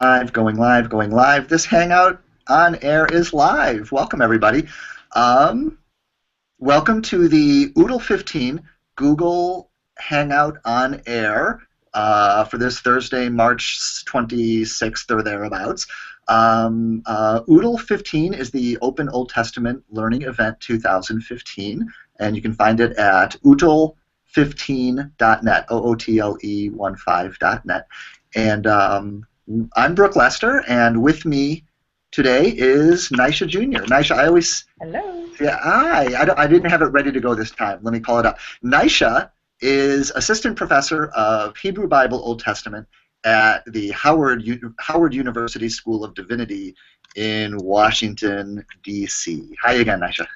Live, going live, going live. This Hangout on air is live. Welcome, everybody. Um, Welcome to the OOTLE15 Google Hangout on air for this Thursday, March 26th or thereabouts. OOTLE15 is the Open Old Testament Learning Event 2015, and you can find it at OOTLE15.net, OOTLE15.net. And I'm Brooke Lester, and with me today is Nisha Jr. Nisha, I always... Hello. Yeah, I didn't have it ready to go this time. Let me call it up. Nisha is assistant professor of Hebrew Bible Old Testament at the Howard University School of Divinity in Washington, D.C. Hi again, Nisha.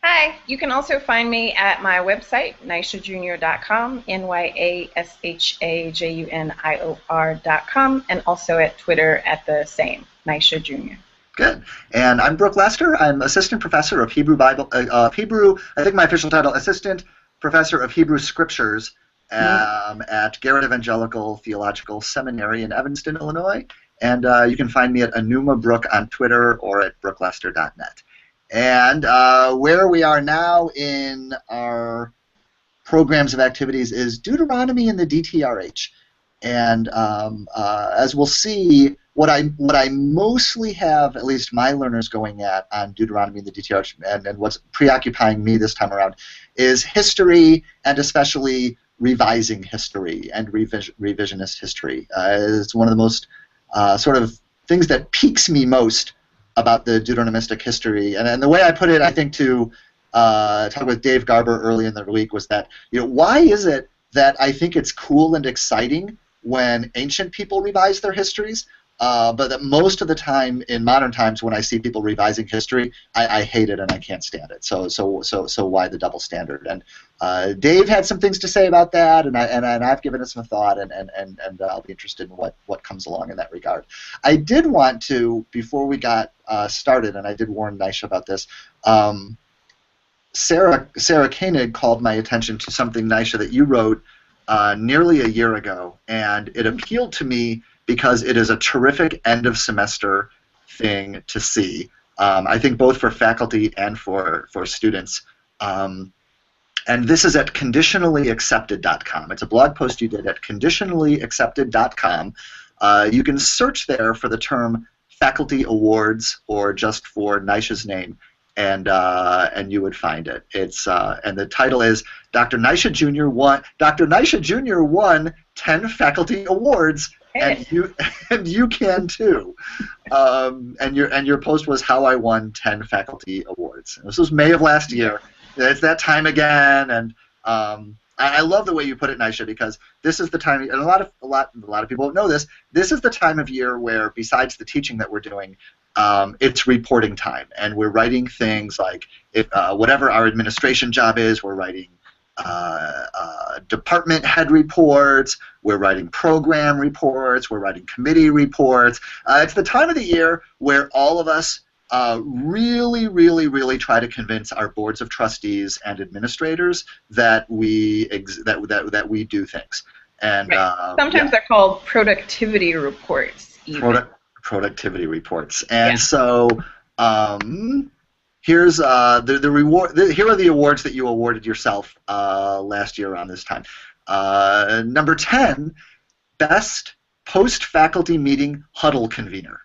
Hi. You can also find me at my website, nishajunior.com, NYASHAJUNIOR.com, and also at Twitter at the same, Nisha Jr. Good. And I'm Brooke Lester. I'm assistant professor of Hebrew Bible, I think my official title, assistant professor of Hebrew Scriptures at Garrett Evangelical Theological Seminary in Evanston, Illinois. And you can find me at Anuma Brooke on Twitter or at brooklester.net. And where we are now in our programs of activities is Deuteronomy and the DtrH. And as we'll see, what I mostly have, at least my learners going at on Deuteronomy and the DtrH, and what's preoccupying me this time around, is history, and especially revising history and revisionist history. It's one of the most sort of things that piques me most about the Deuteronomistic history. And the way I put it, I think, to talk with Dave Garber early in the week was that, why is it that I think it's cool and exciting when ancient people revise their histories, but that most of the time in modern times when I see people revising history, I hate it and I can't stand it. So why the double standard? And Dave had some things to say about that, and I've given it some thought, and I'll be interested in what comes along in that regard. I did want to, before we got started, and I did warn Nisha about this, Sarah Koenig called my attention to something, Nisha, that you wrote nearly a year ago, and it appealed to me because it is a terrific end-of-semester thing to see. I think both for faculty and for students. And this is at conditionallyaccepted.com. It's a blog post you did at conditionallyaccepted.com. You can search there for the term faculty awards or just for Nisha's name, and you would find it. It's and the title is Dr. Nisha Jr. won 10 faculty awards, and you can too. And your post was how I won 10 faculty awards. And this was May of last year. It's that time again, and I love the way you put it, Nisha, because this is the time, and a lot of people don't know this. This is the time of year where, besides the teaching that we're doing, it's reporting time, and we're writing things like whatever our administration job is. We're writing department head reports. We're writing program reports. We're writing committee reports. It's the time of the year where all of us really, really, really try to convince our boards of trustees and administrators that we do things. And right. Sometimes they're called productivity reports. Productivity reports. And so here's the reward. Here are the awards that you awarded yourself last year around this time. Number 10, best post-faculty meeting huddle convener.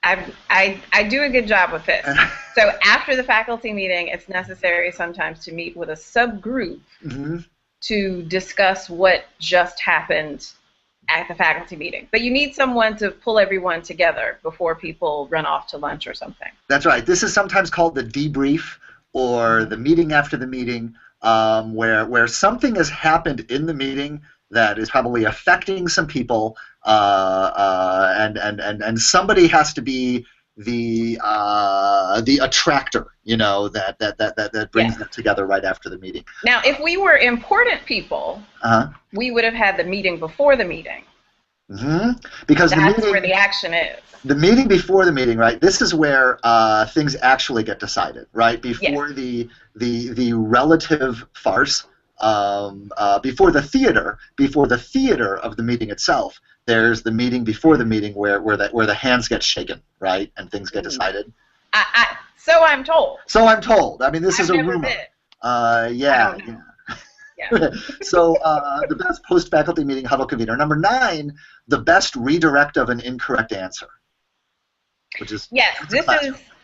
I do a good job with this. So after the faculty meeting, it's necessary sometimes to meet with a subgroup to discuss what just happened at the faculty meeting. But you need someone to pull everyone together before people run off to lunch or something. That's right. This is sometimes called the debrief or the meeting after the meeting, where something has happened in the meeting that is probably affecting some people, and somebody has to be the attractor, that brings them together right after the meeting. Now, if we were important people, we would have had the meeting before the meeting. Because that's where the action is. The meeting before the meeting, right? This is where things actually get decided, right? Before the relative farce, before the theater of the meeting itself, There's the meeting before the meeting where the hands get shaken, right, and things get decided. So I'm told. So I'm told. I mean, this I've is a never rumor. been. Yeah. Yeah. So the best post-faculty meeting huddle convener. Number 9, the best redirect of an incorrect answer, which is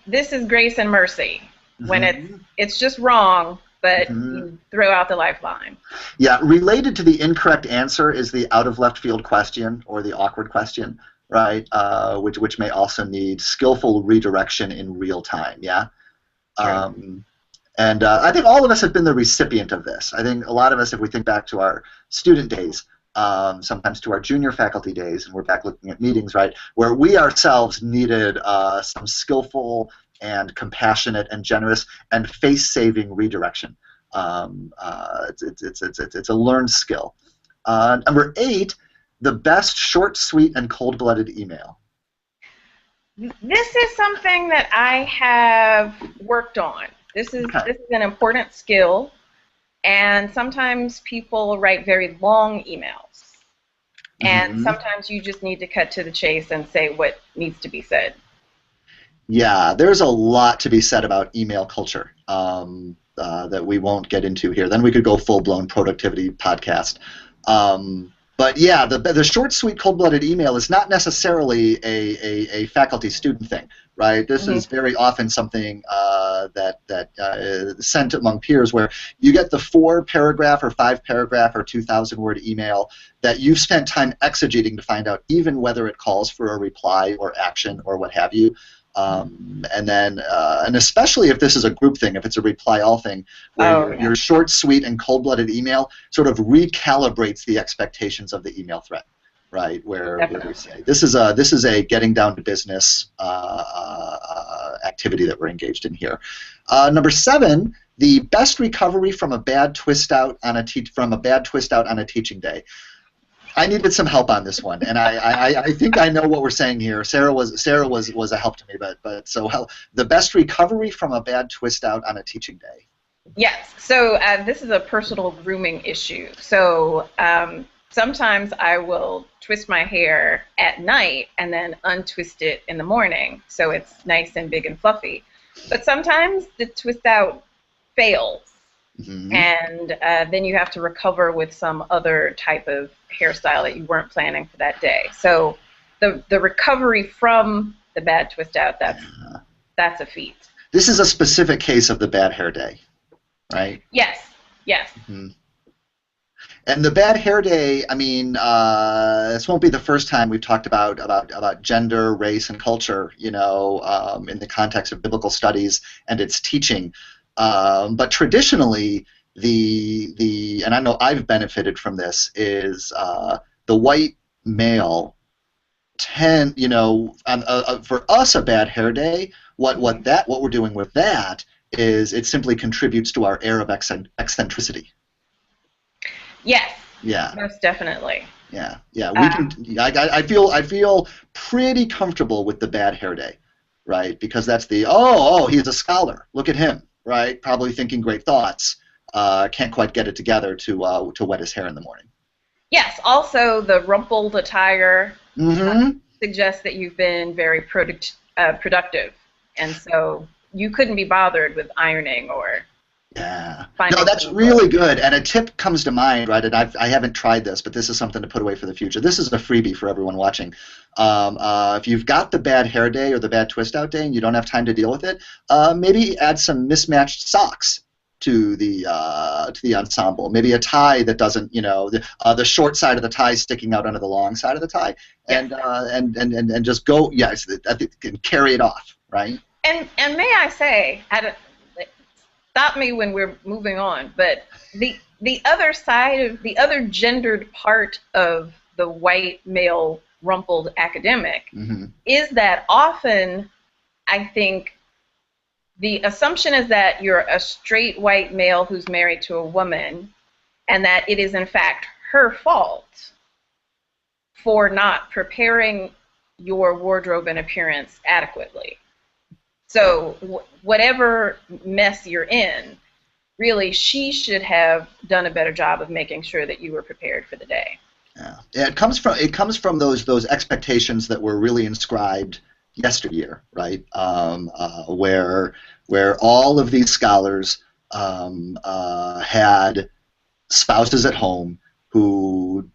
this is grace and mercy when it's just wrong, but you throw out the lifeline. Yeah, related to the incorrect answer is the out of left field question or the awkward question, right? Which may also need skillful redirection in real time. Yeah. Sure. And I think all of us have been the recipient of this. I think a lot of us, if we think back to our student days, sometimes to our junior faculty days, and we're back looking at meetings, right, where we ourselves needed some skillful and compassionate and generous and face-saving redirection. It's a learned skill. Number 8, the best short, sweet, and cold-blooded email. This is something that I have worked on. This is an important skill, and sometimes people write very long emails, and sometimes you just need to cut to the chase and say what needs to be said. Yeah, there's a lot to be said about email culture that we won't get into here. Then we could go full-blown productivity podcast. But yeah, the short, sweet, cold-blooded email is not necessarily a faculty-student thing, right? This is very often something that is sent among peers, where you get the 4-paragraph or 5-paragraph or 2,000-word email that you've spent time exegeting to find out even whether it calls for a reply or action or what have you. And especially if this is a group thing, if it's a reply all thing, where your short, sweet, and cold-blooded email sort of recalibrates the expectations of the email thread, right? Where we say this is a getting down to business activity that we're engaged in here. Number 7, the best recovery from a bad twist out on a teaching day. I needed some help on this one, and I think I know what we're saying here. Sarah was a help to me, but so the best recovery from a bad twist out on a teaching day. Yes. So this is a personal grooming issue. So sometimes I will twist my hair at night and then untwist it in the morning, so it's nice and big and fluffy. But sometimes the twist out fails. And then you have to recover with some other type of hairstyle that you weren't planning for that day. So the recovery from the bad twist out, that's a feat. This is a specific case of the bad hair day, right? Yes. And the bad hair day, I mean, this won't be the first time we've talked about gender, race, and culture, in the context of biblical studies and its teaching. But traditionally, and I know I've benefited from this, is the white male for us a bad hair day. What we're doing with that is it simply contributes to our air of eccentricity. Yes. Yeah. Most definitely. Yeah. We can. I feel pretty comfortable with the bad hair day, right? Because that's he's a scholar. Look at him. Right, probably thinking great thoughts. Can't quite get it together to wet his hair in the morning. Yes. Also, the rumpled attire suggests that you've been very productive, and so you couldn't be bothered with ironing or. Yeah. No, that's really good. And a tip comes to mind, right? And I haven't tried this, but this is something to put away for the future. This is a freebie for everyone watching. If you've got the bad hair day or the bad twist out day and you don't have time to deal with it, maybe add some mismatched socks to the ensemble. Maybe a tie that doesn't, the short side of the tie sticking out under the long side of the tie, and just go, and carry it off, right? And may I say, stop me when we're moving on, but the other side of the other gendered part of the white male rumpled academic is that often I think the assumption is that you're a straight white male who's married to a woman, and that it is in fact her fault for not preparing your wardrobe and appearance adequately. So whatever mess you're in, really, she should have done a better job of making sure that you were prepared for the day. Yeah. It comes from those expectations that were really inscribed yesteryear, right? Where all of these scholars had spouses at home who,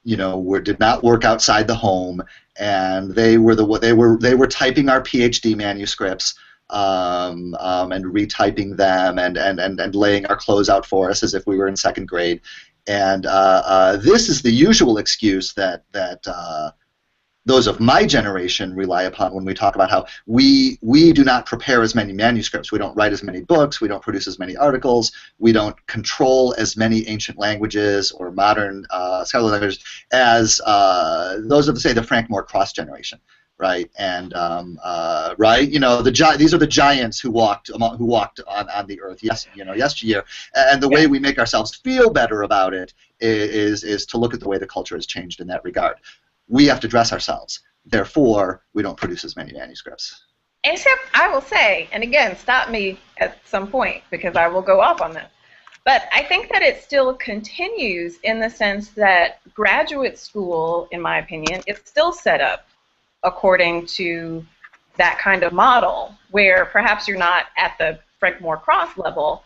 did not work outside the home, and they were typing our PhD manuscripts. And retyping them and laying our clothes out for us as if we were in second grade. And this is the usual excuse that those of my generation rely upon when we talk about how we do not prepare as many manuscripts. We don't write as many books. We don't produce as many articles. We don't control as many ancient languages or modern scholarly languages as those of, say, the Frank Moore Cross generation. Right, and right, these are the giants who walked on the earth. Yes, yesteryear, and the way we make ourselves feel better about it is to look at the way the culture has changed in that regard. We have to dress ourselves. Therefore, we don't produce as many manuscripts. Except, I will say, and again, stop me at some point because I will go off on this. But I think that it still continues in the sense that graduate school, in my opinion, is still set up according to that kind of model, where perhaps you're not at the Frank Moore Cross level,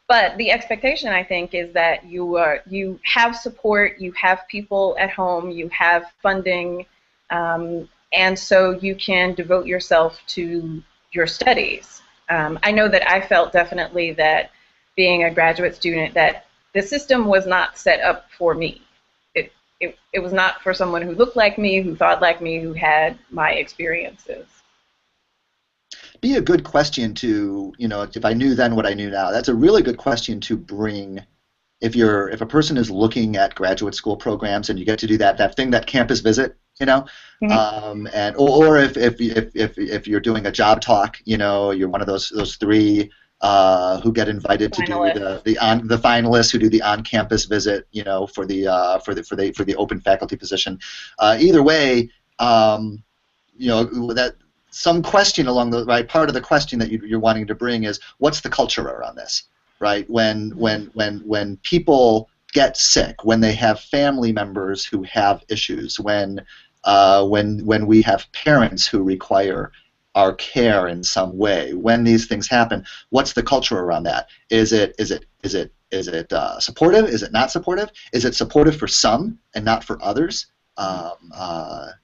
but the expectation, I think, is that you have support, you have people at home, you have funding, and so you can devote yourself to your studies. I know that I felt definitely that being a graduate student, that the system was not set up for me. It was not for someone who looked like me, who thought like me, who had my experiences. Be a good question to, if I knew then what I knew now. That's a really good question to bring if a person is looking at graduate school programs and you get to do that thing, that campus visit, Mm-hmm. and or if you're doing a job talk, you're one of those three who get invited to do the finalists who do the on-campus visit, for the open faculty position. Either way, that some question along the right part of the question that you're wanting to bring is, what's the culture around this, right? When people get sick, when they have family members who have issues, when we have parents who require our care in some way, when these things happen, what's the culture around that? Is it supportive? Is it not supportive? Is it supportive for some and not for others?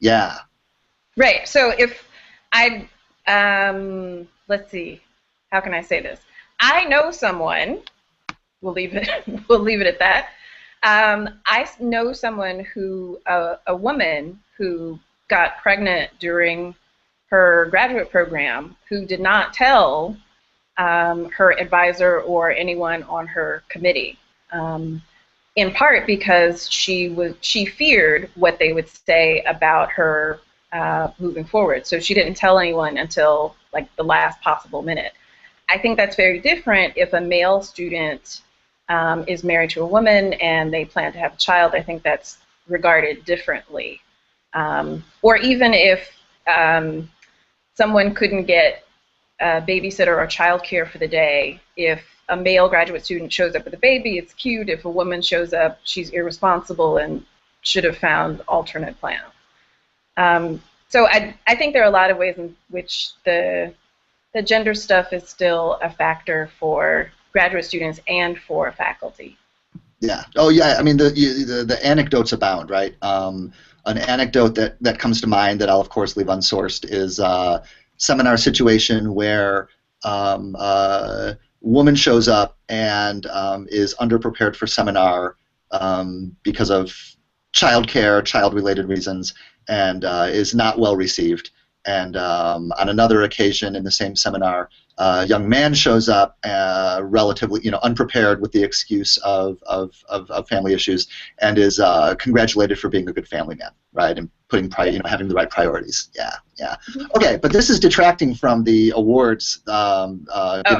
Yeah. Right. So if I let's see, how can I say this? I know someone. We'll leave it at that. I know someone who a woman who got pregnant during her graduate program, who did not tell her advisor or anyone on her committee, in part because she feared what they would say about her moving forward. So she didn't tell anyone until like the last possible minute. I think that's very different if a male student is married to a woman and they plan to have a child. I think that's regarded differently. Or even if someone couldn't get a babysitter or childcare for the day, if a male graduate student shows up with a baby, it's cute. If a woman shows up, she's irresponsible and should have found alternate plans. So I think there are a lot of ways in which the gender stuff is still a factor for graduate students and for faculty. Yeah. Oh, yeah. I mean, the anecdotes abound, right? An anecdote that comes to mind that I'll of course leave unsourced is a seminar situation where a woman shows up and is underprepared for seminar because of childcare, child-related reasons, and is not well received. And on another occasion in the same seminar, a young man shows up relatively, unprepared with the excuse of family issues, and is congratulated for being a good family man, right, and putting having the right priorities. Yeah. Okay, but this is detracting from the awards given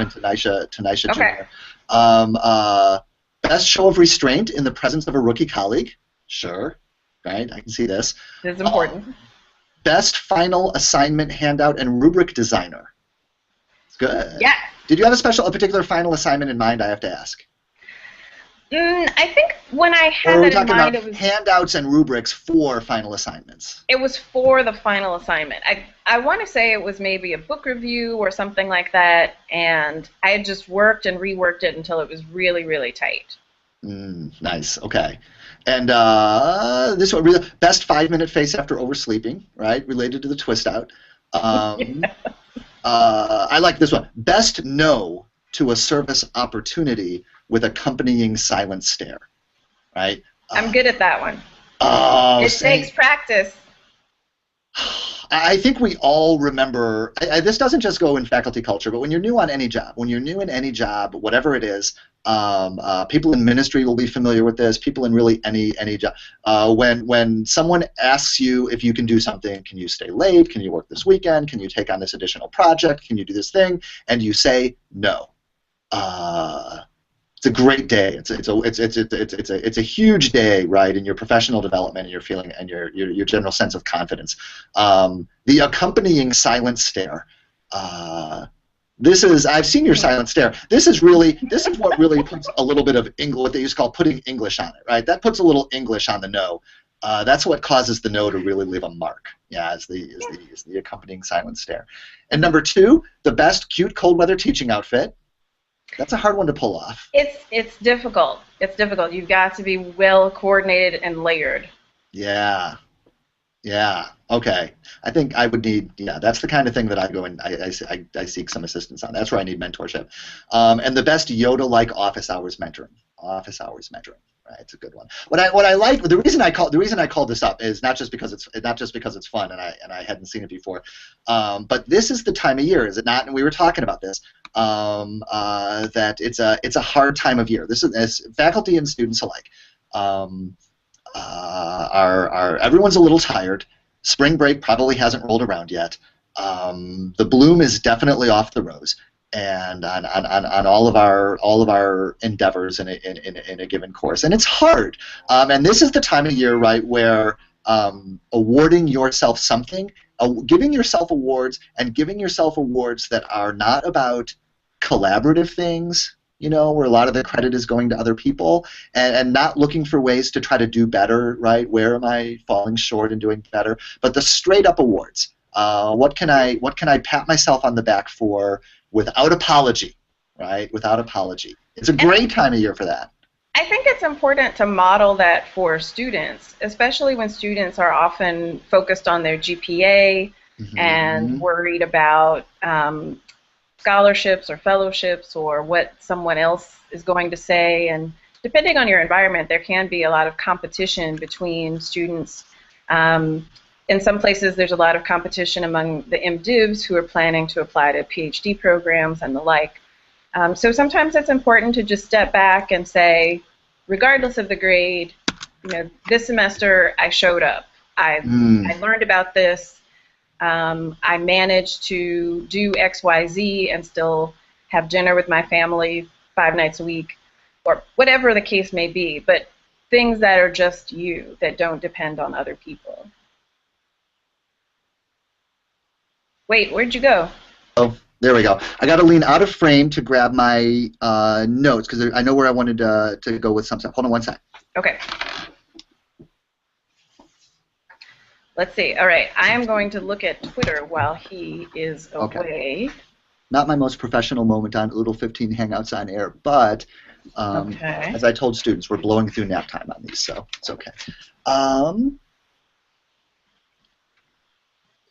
to Nisha Okay. Jr. Best show of restraint in the presence of a rookie colleague. Sure, right. I can see this. This is important. Best final assignment handout and rubric designer. Good. Yeah. Did you have a particular final assignment in mind? I have to ask. I think when I had Or are we that in talking mind, about handouts and rubrics for final assignments? it was for the final assignment. I want to say it was maybe a book review or something like that, and I had just worked and reworked it until it was really, really tight. Nice. Okay. And this one, best 5-minute face after oversleeping, right? Related to the twist out. I like this one. Best no to a service opportunity with accompanying silent stare, right? I'm good at that one. Oh, it takes practice. I think we all remember, this doesn't just go in faculty culture, but when you're new on any job, whatever it is, people in ministry will be familiar with this, people in really any job. When someone asks you if you can do something, can you stay late, can you work this weekend, can you take on this additional project, can you do this thing, and you say no. It's a great day. It's a huge day, right, in your professional development and your feeling and your general sense of confidence. The accompanying silent stare. I've seen your silent stare. This is what really puts a little bit of English, what they used to call putting English on it, right? That puts a little English on the no. That's what causes the no to really leave a mark. Yeah, is the accompanying silent stare. And number 2, the best cute cold weather teaching outfit. That's a hard one to pull off. It's difficult. It's difficult. You've got to be well coordinated and layered. Yeah. Yeah. Okay. I think I would need. Yeah, that's the kind of thing that I go and I seek some assistance on. That's where I need mentorship. And the best Yoda-like office hours mentoring. Right, it's a good one. What I like, the reason I called this up is not just because it's fun and I hadn't seen it before, but this is the time of year, is it not? And we were talking about this, that it's a hard time of year. This is, as faculty and students alike, everyone's a little tired. Spring break probably hasn't rolled around yet. The bloom is definitely off the rose. And on all of our endeavors in a given course, and it's hard. And this is the time of year, right, where awarding yourself something, giving yourself awards, and giving yourself awards that are not about collaborative things, where a lot of the credit is going to other people, and not looking for ways to try to do better, right? Where am I falling short and doing better? But the straight up awards. What can I pat myself on the back for? Without apology, right? Without apology. It's a great time of year for that. I think it's important to model that for students, especially when students are often focused on their GPA and worried about scholarships or fellowships or what someone else is going to say. And depending on your environment, there can be a lot of competition between students. In some places, there's a lot of competition among the MDivs who are planning to apply to PhD programs and the like. So sometimes it's important to just step back and say, regardless of the grade, this semester I showed up. I learned about this. I managed to do X, Y, Z and still have dinner with my family 5 nights a week, or whatever the case may be. But things that are just you, that don't depend on other people. Wait, where'd you go? Oh, there we go. I got to lean out of frame to grab my notes because I know where I wanted to go with some stuff. Hold on one sec. Okay. Let's see. All right. I am going to look at Twitter while he is away. Okay. Not my most professional moment on OOTLE15 Hangouts on air, but as I told students, we're blowing through nap time on these, so it's okay.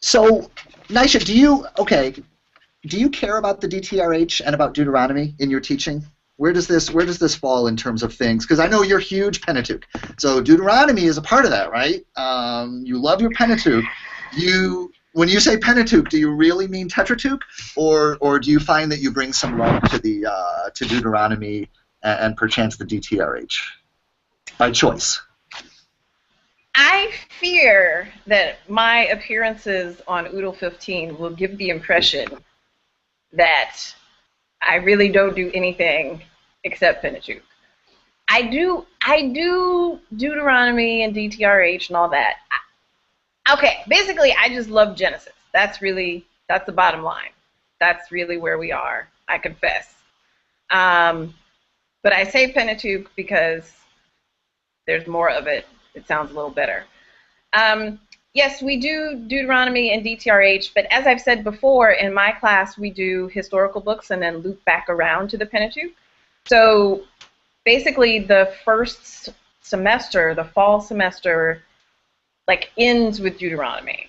So, Nisha, do you care about the DtrH and about Deuteronomy in your teaching? Where does this fall in terms of things? Because I know you're huge Pentateuch, so Deuteronomy is a part of that, right? You love your Pentateuch. When you say Pentateuch, do you really mean Tetrateuch, or do you find that you bring some love to the to Deuteronomy and perchance the DtrH by choice? I fear that my appearances on OOTLE15 will give the impression that I really don't do anything except Pentateuch. I do Deuteronomy and DtrH and all that. Okay, basically I just love Genesis. That's the bottom line. That's really where we are, I confess. But I say Pentateuch because there's more of it. It sounds a little better. Yes, we do Deuteronomy and DtrH, but as I've said before, in my class we do historical books and then loop back around to the Pentateuch. So basically the first semester, the fall semester, like ends with Deuteronomy.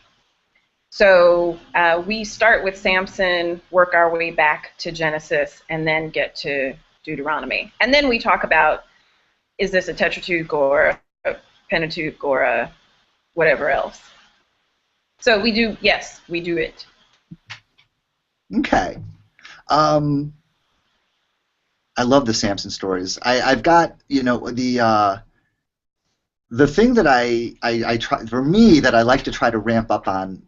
So we start with Samson, work our way back to Genesis, and then get to Deuteronomy. And then we talk about, is this a Tetrarch or a Pentateuch or a whatever else. So we do, yes, we do it. Okay. I love the Samson stories. I've got, the thing that I try, for me, that I like to try to ramp up on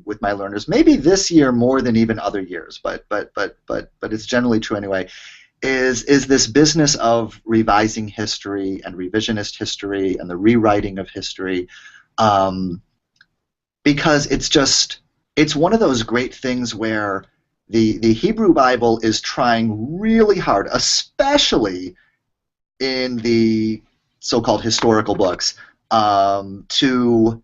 with my learners, maybe this year more than even other years, but it's generally true anyway, is this business of revising history and revisionist history and the rewriting of history, because it's one of those great things where the Hebrew Bible is trying really hard, especially in the so-called historical books, to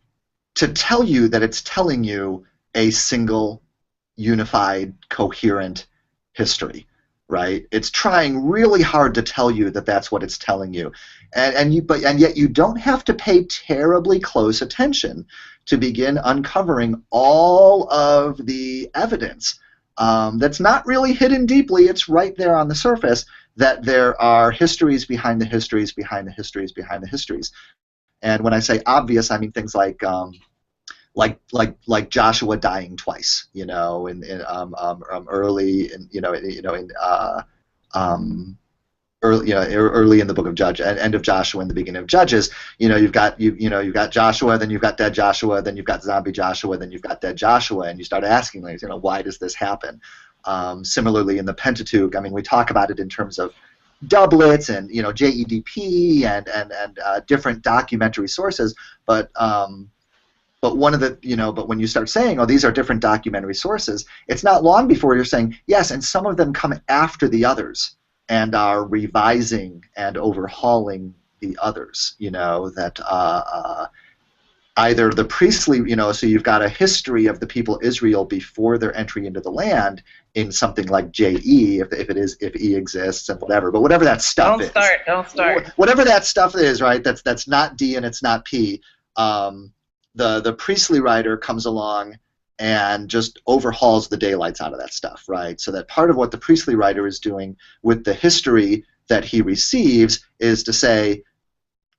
tell you that it's telling you a single, unified, coherent history, right? It's trying really hard to tell you that that's what it's telling you, and yet you don't have to pay terribly close attention to begin uncovering all of the evidence that's not really hidden deeply. It's right there on the surface, that there are histories behind the histories behind the histories behind the histories. And when I say obvious, I mean things like Joshua dying twice, in early, early in the book of Judges, end of Joshua and the beginning of Judges. You've got Joshua, then you've got dead Joshua, then you've got zombie Joshua, then you've got dead Joshua, and you start asking, why does this happen? Similarly, in the Pentateuch, I mean, we talk about it in terms of doublets and JEDP and different documentary sources, but one of the but when you start saying, oh, these are different documentary sources, it's not long before you're saying yes, and some of them come after the others and are revising and overhauling the others. That either the priestly, so you've got a history of the people Israel before their entry into the land in something like JE, if E exists, and whatever. But whatever that stuff is. Don't start. Whatever that stuff is, right? That's not D and it's not P. The priestly writer comes along and just overhauls the daylights out of that stuff, right? So that part of what the priestly writer is doing with the history that he receives is to say,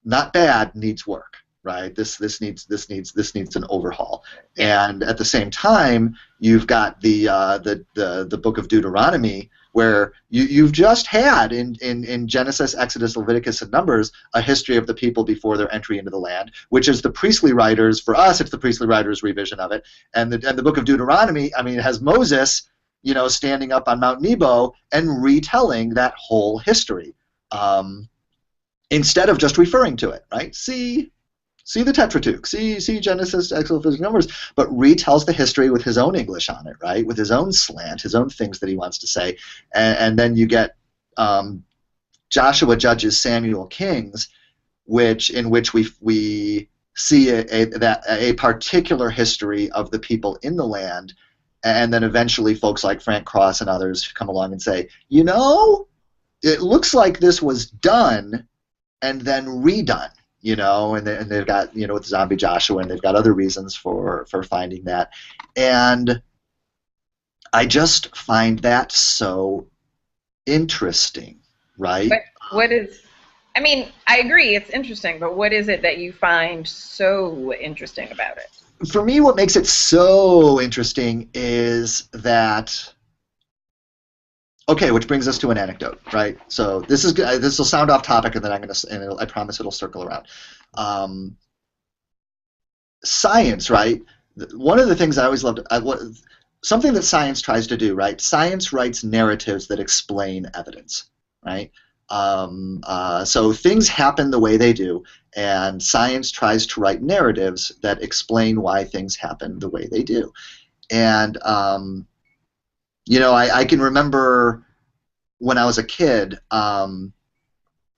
not bad, needs work. Right. This needs an overhaul. And at the same time, you've got the book of Deuteronomy, where you've just had in Genesis, Exodus, Leviticus, and Numbers a history of the people before their entry into the land, which is the priestly writers. For us, it's the priestly writers' revision of it. And the book of Deuteronomy, I mean, it has Moses, standing up on Mount Nebo and retelling that whole history, instead of just referring to it. Right. See the Tetrarch, see Genesis, Exodus, Leviticus, Numbers, but retells the history with his own English on it, right? With his own slant, his own things that he wants to say, and then you get Joshua, Judges, Samuel, Kings, in which we see a particular history of the people in the land, and then eventually folks like Frank Cross and others come along and say, it looks like this was done and then redone. And they've got, with zombie Joshua, and they've got other reasons for finding that. And I just find that so interesting, right? But I mean, I agree, it's interesting, but what is it that you find so interesting about it? For me, what makes it so interesting is that, okay, which brings us to an anecdote, right? So this will sound off topic, and then I promise it'll circle around. Science, right? One of the things I always loved, something that science tries to do, right? Science writes narratives that explain evidence, right? So things happen the way they do, and science tries to write narratives that explain why things happen the way they do. And I can remember when I was a kid,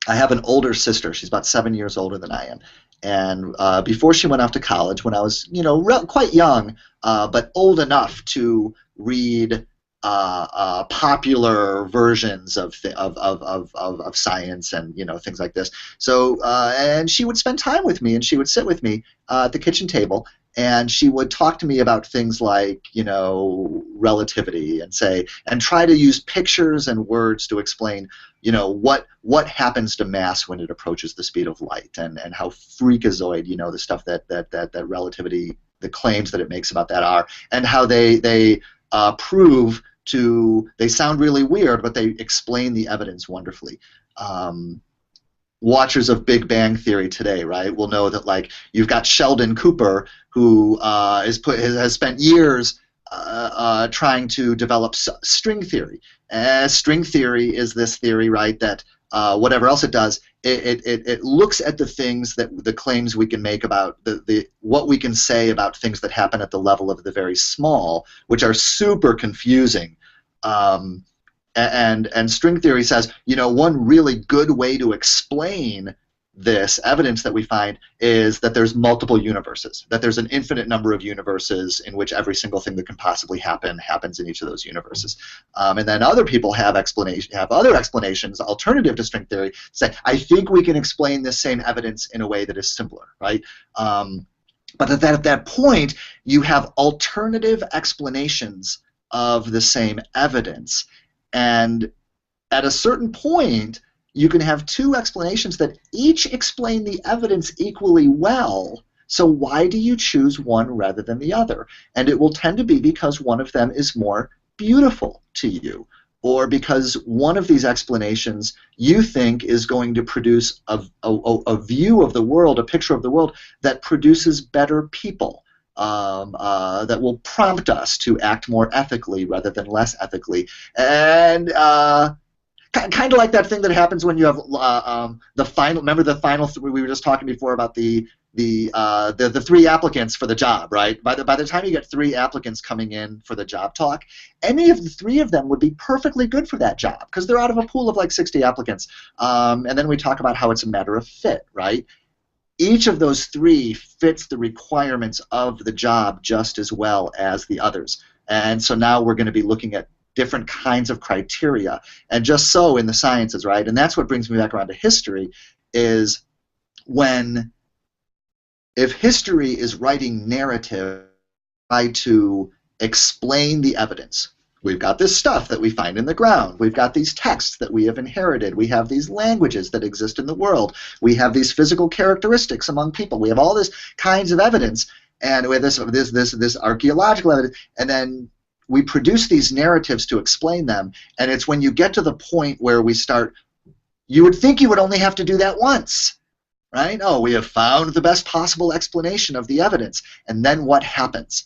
I have an older sister. She's about 7 years older than I am. And before she went off to college, when I was, quite young, but old enough to read popular versions of science and things like this. So and she would spend time with me, and she would sit with me at the kitchen table, and she would talk to me about things like relativity, and try to use pictures and words to explain what happens to mass when it approaches the speed of light, and how freakazoid the stuff that relativity, the claims that it makes about that are, and how they prove they sound really weird, but they explain the evidence wonderfully. Watchers of Big Bang Theory today, right, will know that, like, you've got Sheldon Cooper, who has spent years trying to develop string theory. String theory is this theory, right, that whatever else it does, it looks at the things the claims we can make about what we can say about things that happen at the level of the very small, which are super confusing. And string theory says, one really good way to explain this evidence that we find is that there's multiple universes, that there's an infinite number of universes in which every single thing that can possibly happen happens in each of those universes. And then other people have other explanations, alternative to string theory, say, I think we can explain this same evidence in a way that is simpler, right? But at that point, you have alternative explanations of the same evidence. And at a certain point, you can have two explanations that each explain the evidence equally well. So why do you choose one rather than the other? And it will tend to be because one of them is more beautiful to you, or because one of these explanations you think is going to produce a view of the world, a picture of the world that produces better people. That will prompt us to act more ethically rather than less ethically, and kind of like that thing that happens when you have the final. Remember the final three? We were just talking before about the three applicants for the job, right? By the time you get three applicants coming in for the job talk, any of the three of them would be perfectly good for that job because they're out of a pool of like 60 applicants. And then we talk about how it's a matter of fit, right? Each of those three fits the requirements of the job just as well as the others. And so now we're going to be looking at different kinds of criteria. And just so in the sciences, right? And that's what brings me back around to history, is if history is writing narrative, try to explain the evidence. We've got this stuff that we find in the ground. We've got these texts that we have inherited. We have these languages that exist in the world. We have these physical characteristics among people. We have all this kinds of evidence, and we have this archaeological evidence, and then we produce these narratives to explain them. And it's when you get to the point where we start, you would think you would only have to do that once, right? Oh, we have found the best possible explanation of the evidence, and then what happens?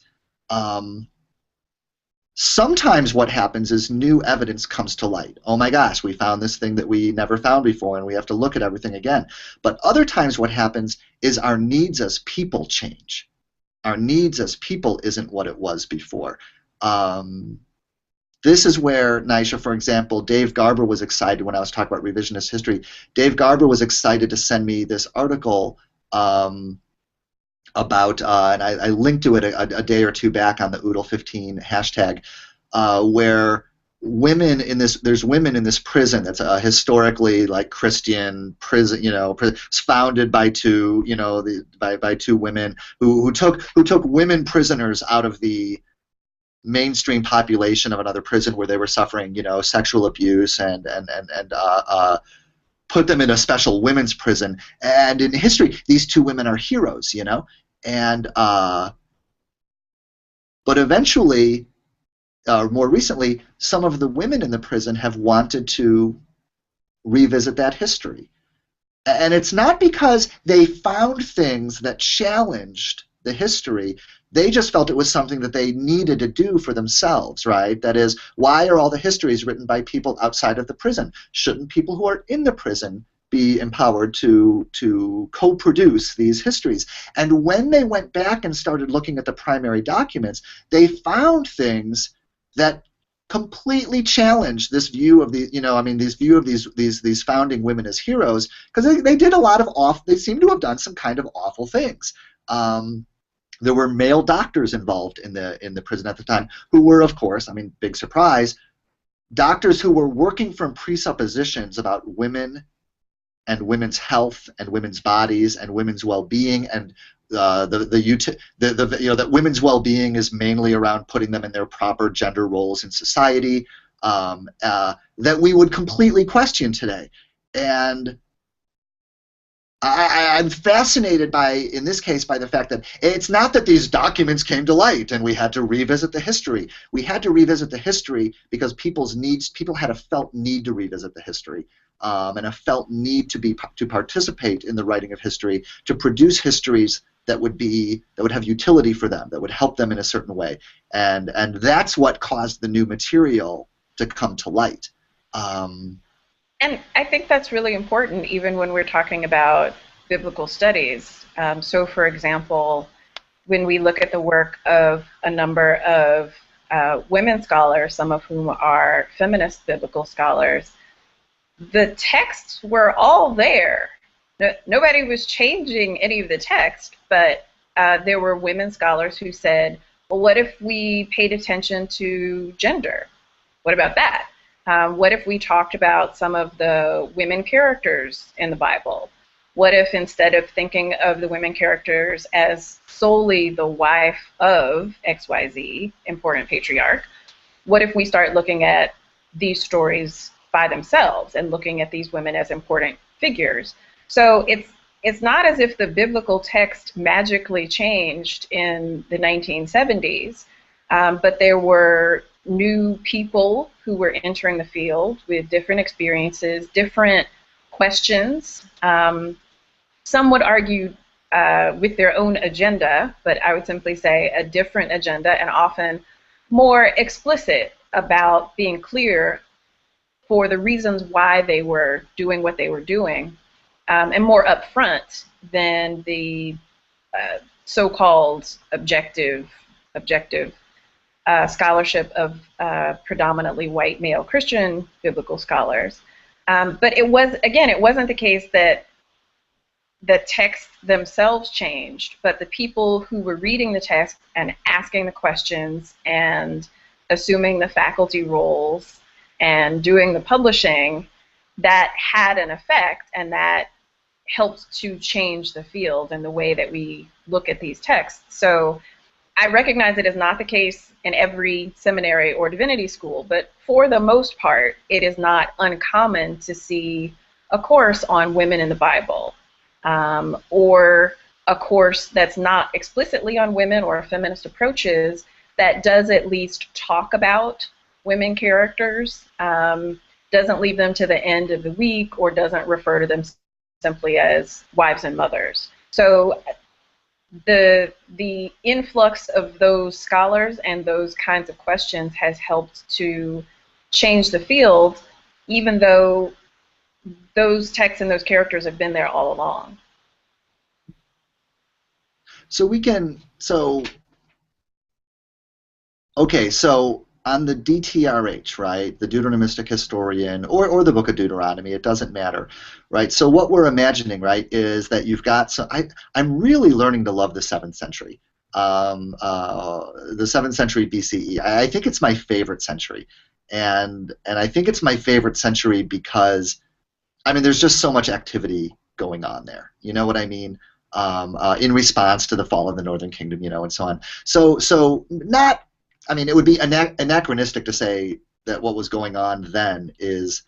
Sometimes what happens is new evidence comes to light. Oh my gosh, we found this thing that we never found before, and we have to look at everything again. But other times what happens is our needs as people change. Our needs as people isn't what it was before. This is where, Nisha, for example, Dave Garber was excited when I was talking about revisionist history. Dave Garber was excited to send me this article about, and I linked to it a day or two back on the OOTLE15 hashtag, where there's women in this prison that's a historically like Christian prison, it's founded by two, by two women who took women prisoners out of the mainstream population of another prison where they were suffering, sexual abuse and put them in a special women's prison. And in history, these two women are heroes, And but eventually, more recently, some of the women in the prison have wanted to revisit that history. And it's not because they found things that challenged the history. They just felt it was something that they needed to do for themselves, right? That is, why are all the histories written by people outside of the prison? Shouldn't people who are in the prison be empowered to co-produce these histories? And when they went back and started looking at the primary documents, they found things that completely challenged this view of the, this view of these founding women as heroes, because they did a lot of they seem to have done some kind of awful things. There were male doctors involved in the prison at the time who were, of course, big surprise, doctors who were working from presuppositions about women and women's health and women's bodies and women's well-being, and that women's well-being is mainly around putting them in their proper gender roles in society, that we would completely question today. And I'm fascinated in this case, by the fact that it's not that these documents came to light and we had to revisit the history. We had to revisit the history because people had a felt need to revisit the history, and a felt need to participate in the writing of history, to produce histories that would have utility for them, that would help them in a certain way, and that's what caused the new material to come to light. And I think that's really important, even when we're talking about biblical studies. So, for example, when we look at the work of a number of women scholars, some of whom are feminist biblical scholars, the texts were all there. Nobody was changing any of the text, but there were women scholars who said, well, what if we paid attention to gender? What about that? What if we talked about some of the women characters in the Bible? What if, instead of thinking of the women characters as solely the wife of XYZ, important patriarch, what if we start looking at these stories by themselves and looking at these women as important figures? So it's not as if the biblical text magically changed in the 1970s, but there were new people who were entering the field with different experiences, different questions. Some would argue with their own agenda, but I would simply say a different agenda, and often more explicit about being clear for the reasons why they were doing what they were doing, and more upfront than the so-called objective scholarship of predominantly white male Christian biblical scholars. But it wasn't the case that the texts themselves changed, but the people who were reading the text and asking the questions and assuming the faculty roles and doing the publishing, that had an effect, and that helped to change the field and the way that we look at these texts. So I recognize it is not the case in every seminary or divinity school, but for the most part, it is not uncommon to see a course on women in the Bible, or a course that's not explicitly on women or feminist approaches that does at least talk about women characters, doesn't leave them to the end of the week, or doesn't refer to them simply as wives and mothers. So the influx of those scholars and those kinds of questions has helped to change the field, even though those texts and those characters have been there all along. So on the DtrH, right, the Deuteronomistic Historian, or the Book of Deuteronomy, it doesn't matter, right? So what we're imagining, right, is that you've got, I'm really learning to love the 7th century, the 7th century BCE. I think it's my favorite century, and I think it's my favorite century because, there's just so much activity going on there. You know what I mean? In response to the fall of the Northern Kingdom, and so on. So not. It would be anachronistic to say that what was going on then is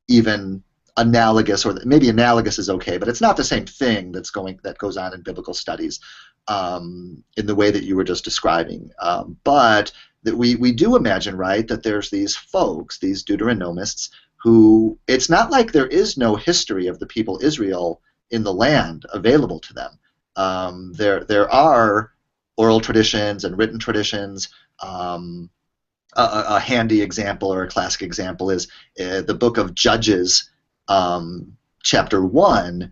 even analogous, or maybe analogous is okay, but it's not the same thing that goes on in biblical studies in the way that you were just describing. But that we do imagine, right, that there's these folks, these Deuteronomists, who it's not like there is no history of the people Israel in the land available to them. There are oral traditions and written traditions. A handy example, or a classic example, is the book of Judges, chapter 1,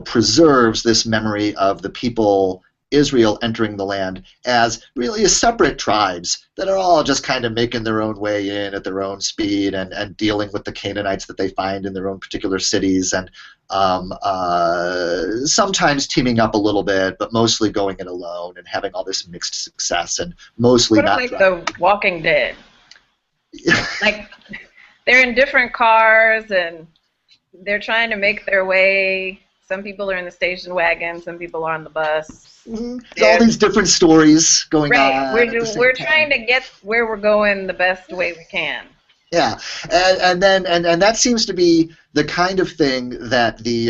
preserves this memory of the people Israel entering the land as really as separate tribes that are all just kind of making their own way in at their own speed and dealing with the Canaanites that they find in their own particular cities, and sometimes teaming up a little bit, but mostly going it alone and having all this mixed success and mostly not like The Walking Dead. Like, they're in different cars and they're trying to make their way. Some people are in the station wagon, some people are on the bus. All these different stories going on. We're trying to get where we're going the best way we can. Yeah, and that seems to be the kind of thing that the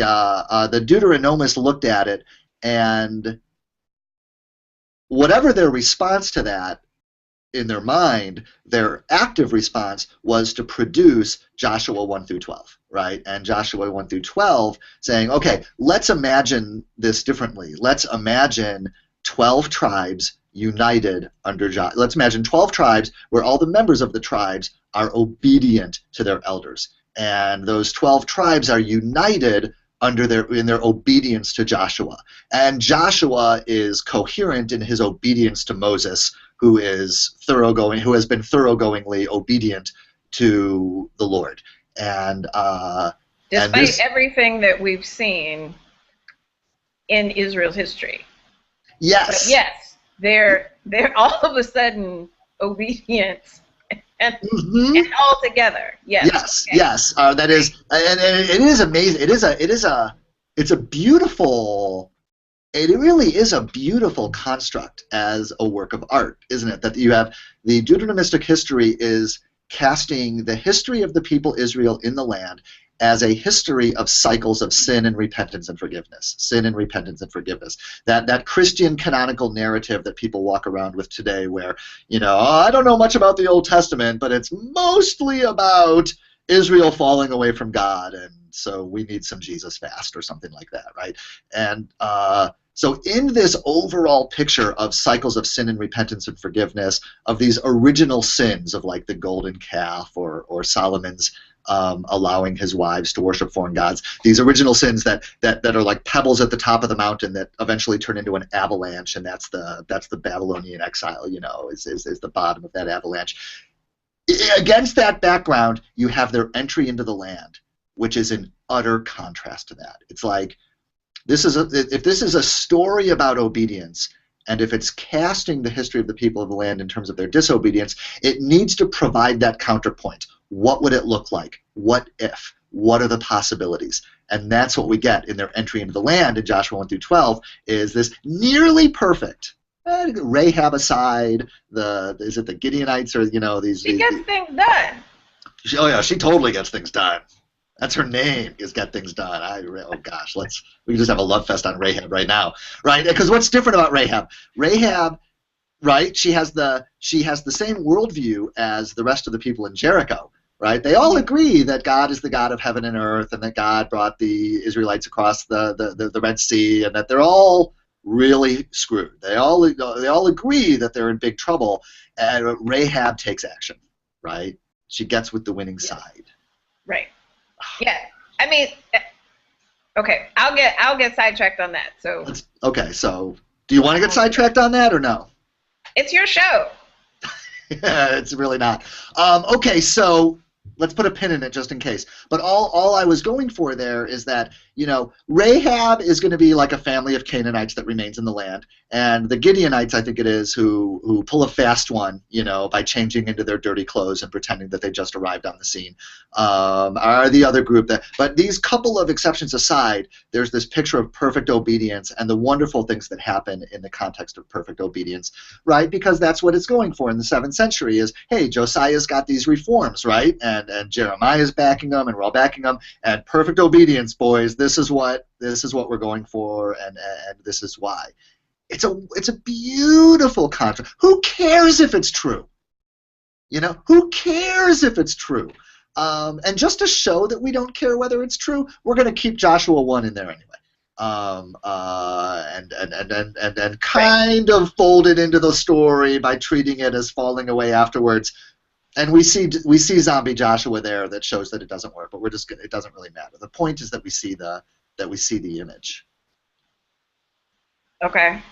Deuteronomists looked at it, and whatever their response to that in their mind, their active response was to produce Joshua 1 through 12, right? And Joshua 1 through 12 saying, okay, let's imagine this differently. Let's imagine 12 tribes united under Joshua. Let's imagine 12 tribes where all the members of the tribes are obedient to their elders. And those 12 tribes are united in their obedience to Joshua. And Joshua is coherent in his obedience to Moses, who has been thoroughgoingly obedient to the Lord. And despite everything that we've seen in Israel's history. Yes. But yes, they're all of a sudden obedient and all together. Yes. Yes. Okay. Yes. That is, and it is amazing. It's a beautiful. It really is a beautiful construct as a work of art, isn't it? That you have the Deuteronomistic history is casting the history of the people Israel in the land as a history of cycles of sin and repentance and forgiveness. Sin and repentance and forgiveness. That Christian canonical narrative that people walk around with today where, I don't know much about the Old Testament, but it's mostly about Israel falling away from God, and so we need some Jesus fast or something like that, right? And so in this overall picture of cycles of sin and repentance and forgiveness, of these original sins of like the golden calf or Solomon's allowing his wives to worship foreign gods, these original sins that are like pebbles at the top of the mountain that eventually turn into an avalanche, and that's the Babylonian exile, is the bottom of that avalanche. Against that background, you have their entry into the land, which is in utter contrast to that. It's like, if this is a story about obedience, and if it's casting the history of the people of the land in terms of their disobedience, it needs to provide that counterpoint. What would it look like? What if? What are the possibilities? And that's what we get in their entry into the land in Joshua 1 through 12, is this nearly perfect, Rahab aside, is it the Gideonites or, these... She gets things done. Oh yeah, she totally gets things done. That's her name, is Get Things Done. Oh gosh, we can just have a love fest on Rahab right now, right? Because what's different about Rahab? Rahab, right? She has the same worldview as the rest of the people in Jericho, right? They all agree that God is the God of heaven and earth, and that God brought the Israelites across the Red Sea, and that they're all really screwed. They all agree that they're in big trouble, and Rahab takes action, right? She gets with the winning side. Right. Yeah, I mean, okay, I'll get sidetracked on that. So okay, so do you want to get sidetracked on that or no? It's your show. It's really not. Okay, so let's put a pin in it just in case. But all I was going for there is that, Rahab is going to be like a family of Canaanites that remains in the land, and the Gideonites, I think it is, who pull a fast one, by changing into their dirty clothes and pretending that they just arrived on the scene, are the other group but these couple of exceptions aside, there's this picture of perfect obedience and the wonderful things that happen in the context of perfect obedience, right? Because that's what it's going for in the 7th century is, hey, Josiah's got these reforms, right? And Jeremiah's backing them, and we're all backing them, and perfect obedience, boys. This is what we're going for, and this is why. It's a beautiful contrast. Who cares if it's true? Who cares if it's true? And just to show that we don't care whether it's true, we're going to keep Joshua 1 in there anyway. And kind of fold it into the story by treating it as falling away afterwards. And we see zombie Joshua there that shows that it doesn't work, but it doesn't really matter. The point is that we see the image. Okay.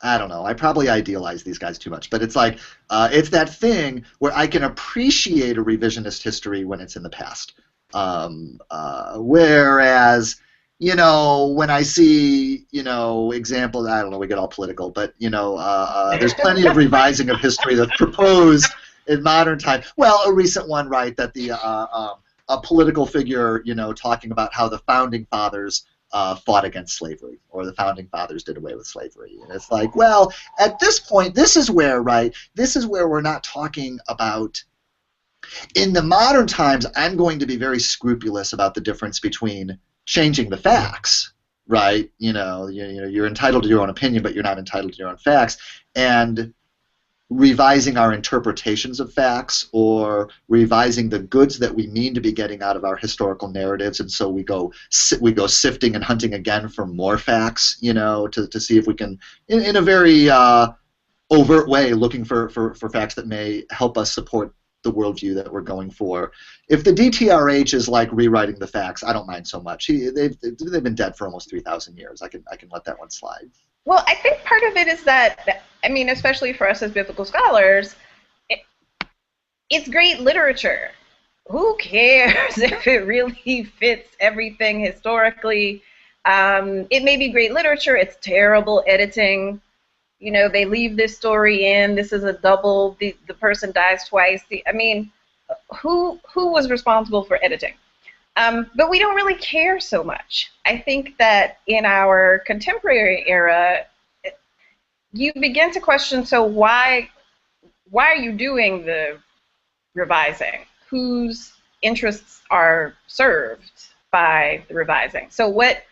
I don't know. I probably idealize these guys too much, but it's like it's that thing where I can appreciate a revisionist history when it's in the past, whereas when I see examples, I don't know. We get all political, but there's plenty of revising of history that's proposed in modern time. Well, a recent one, right? That a political figure, talking about how the founding fathers fought against slavery, or the founding fathers did away with slavery. And it's like, well, at this point, this is where we're not talking about, in the modern times, I'm going to be very scrupulous about the difference between changing the facts, right? You're entitled to your own opinion, but you're not entitled to your own facts, and revising our interpretations of facts, or revising the goods that we mean to be getting out of our historical narratives, and so we go sifting and hunting again for more facts, to see if we can, in a very overt way, looking for facts that may help us support the worldview that we're going for. If the DtrH is like rewriting the facts, I don't mind so much. They've been dead for almost 3,000 years. I can let that one slide. Well, I think part of it is that, especially for us as biblical scholars, it's great literature. Who cares if it really fits everything historically? It may be great literature. It's terrible editing. They leave this story in. This is a double. The person dies twice. Who was responsible for editing? But we don't really care so much. I think that in our contemporary era, you begin to question, so why are you doing the revising? Whose interests are served by the revising? So what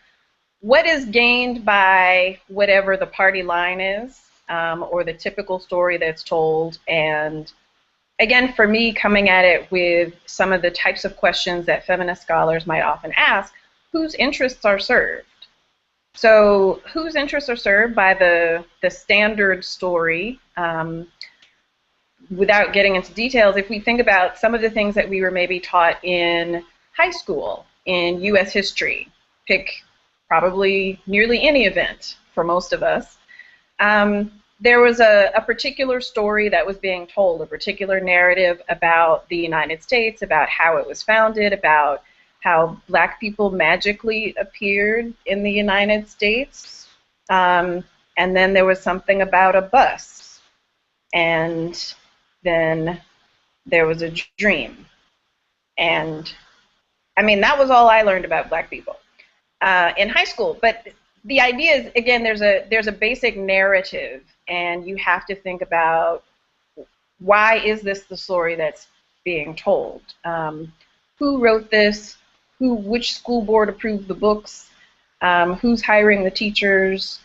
is gained by whatever the party line is, or the typical story that's told? And again, for me, coming at it with some of the types of questions that feminist scholars might often ask, whose interests are served? So whose interests are served by the standard story? Without getting into details, if we think about some of the things that we were maybe taught in high school, in U.S. history, pick probably nearly any event for most of us, there was a particular story that was being told, a particular narrative about the United States, about how it was founded, about how black people magically appeared in the United States. And then there was something about a bus. And then there was a dream. And that was all I learned about black people in high school. But the idea is, again, there's a basic narrative, and you have to think about, why is this the story that's being told? Who wrote this? Which school board approved the books? Who's hiring the teachers?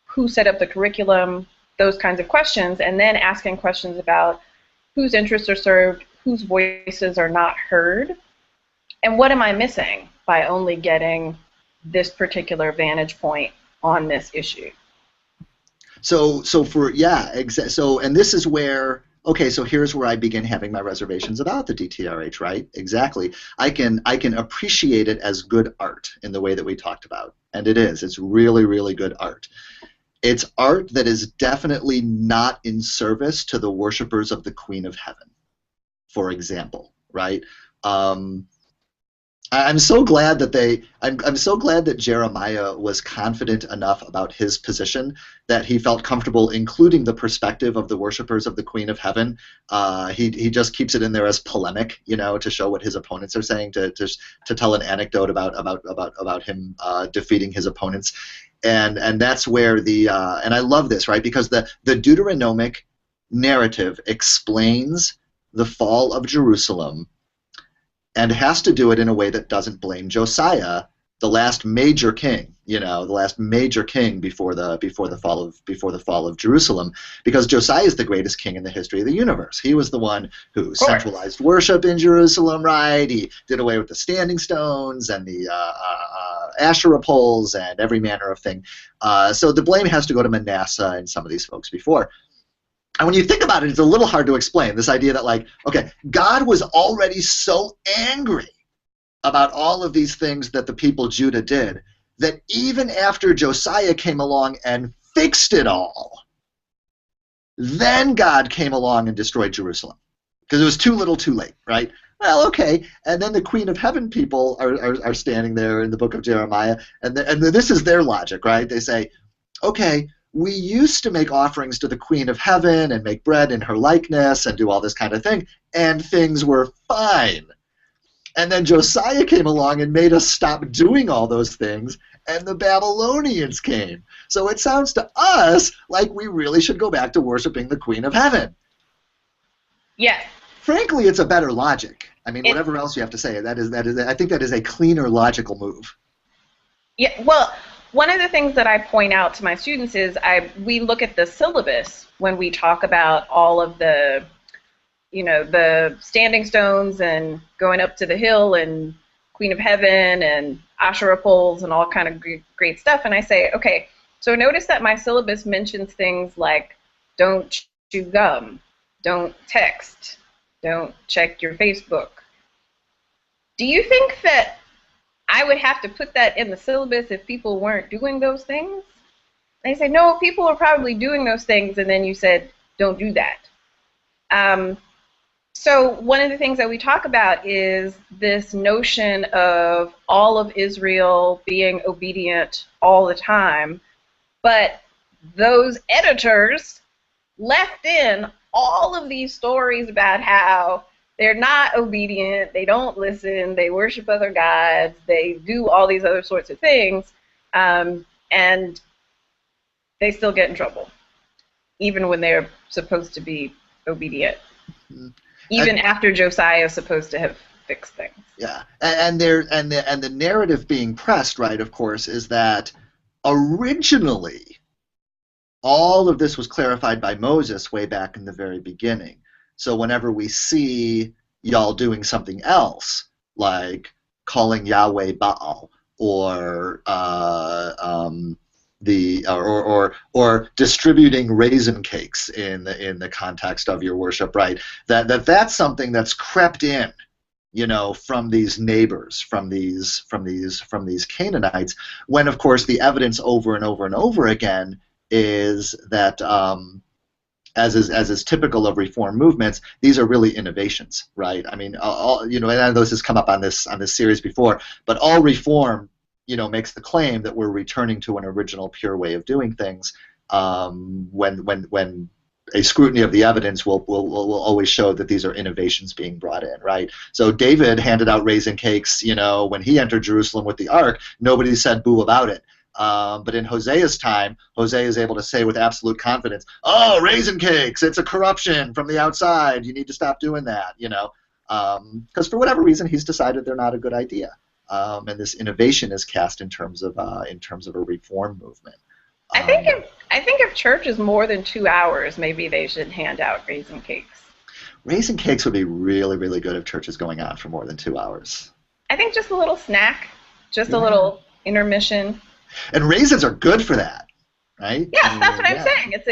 Who set up the curriculum? Those kinds of questions, and then asking questions about whose interests are served, whose voices are not heard, and what am I missing by only getting this particular vantage point on this issue. So and this is where, okay, so here's where I begin having my reservations about the DtrH, right? Exactly. I can appreciate it as good art in the way that we talked about, and it is. It's really, really good art. It's art that is definitely not in service to the worshipers of the Queen of Heaven, for example, right? I'm so glad that I'm so glad that Jeremiah was confident enough about his position that he felt comfortable including the perspective of the worshipers of the Queen of Heaven. He just keeps it in there as polemic, to show what his opponents are saying, to tell an anecdote about him defeating his opponents, and that's where and I love this, right? Because the Deuteronomic narrative explains the fall of Jerusalem, and has to do it in a way that doesn't blame Josiah, the last major king, the last major king before the fall of Jerusalem, because Josiah is the greatest king in the history of the universe. He was the one who centralized worship in Jerusalem, right? He did away with the standing stones and the Asherah poles and every manner of thing. So the blame has to go to Manasseh and some of these folks before. And when you think about it, it's a little hard to explain, this idea that, like, okay, God was already so angry about all of these things that the people Judah did, that even after Josiah came along and fixed it all, then God came along and destroyed Jerusalem. Because it was too little too late, right? Well, okay. And then the Queen of Heaven people are standing there in the book of Jeremiah, and this is their logic, right? They say, okay, we used to make offerings to the Queen of Heaven and make bread in her likeness and do all this kind of thing, and things were fine. And then Josiah came along and made us stop doing all those things, and the Babylonians came. So it sounds to us like we really should go back to worshiping the Queen of Heaven. Yes. Frankly, it's a better logic. I mean, whatever else you have to say, I think that is a cleaner logical move. Yeah. Well, one of the things that I point out to my students is we look at the syllabus when we talk about all of the, the standing stones and going up to the hill and Queen of Heaven and Asherah poles and all kind of great stuff. And I say, okay, so notice that my syllabus mentions things like don't chew gum, don't text, don't check your Facebook. Do you think that I would have to put that in the syllabus if people weren't doing those things? They say, no, people are probably doing those things, and then you said, don't do that. So one of the things that we talk about is this notion of all of Israel being obedient all the time, but those editors left in all of these stories about how they're not obedient, they don't listen, they worship other gods, they do all these other sorts of things, and they still get in trouble, even when they're supposed to be obedient, even after Josiah is supposed to have fixed things. Yeah, and the narrative being pressed, right, of course, is that originally all of this was clarified by Moses way back in the very beginning. So whenever we see y'all doing something else, like calling Yahweh Baal, or or distributing raisin cakes in the context of your worship, right? That's something that's crept in, from these neighbors, from these Canaanites. When of course the evidence over and over and over again is that, as is typical of reform movements, these are really innovations, right? I mean, and I know this has come up on this series before, but all reform, makes the claim that we're returning to an original pure way of doing things. When a scrutiny of the evidence will always show that these are innovations being brought in, right? So David handed out raisin cakes, when he entered Jerusalem with the ark. Nobody said boo about it. But in Hosea's time, Hosea is able to say with absolute confidence, oh, raisin cakes, it's a corruption from the outside. You need to stop doing that, because for whatever reason, he's decided they're not a good idea. And this innovation is cast in terms of a reform movement. I think if church is more than 2 hours, maybe they should hand out raisin cakes. Raisin cakes would be really, really good if church is going on for more than 2 hours. I think just a little snack, just a little intermission. And raisins are good for that, right? Yeah, that's what I'm saying. It's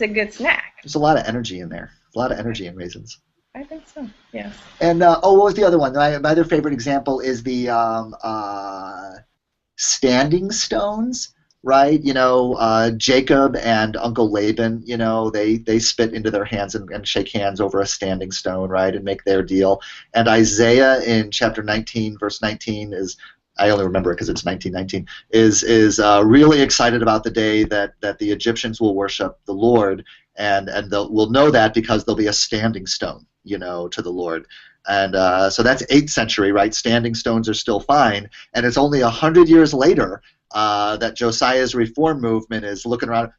a good snack. There's a lot of energy in there. A lot of energy in raisins. I think so. Yes. And what was the other one? My other favorite example is the standing stones, right? Jacob and Uncle Laban. They spit into their hands and shake hands over a standing stone, right, and make their deal. And Isaiah in chapter 19, verse 19 is. I only remember it because it's 1919, is really excited about the day that the Egyptians will worship the Lord, and we'll know that because there'll be a standing stone, to the Lord. And so that's 8th century, right? Standing stones are still fine, and it's only 100 years later that Josiah's reform movement is looking around.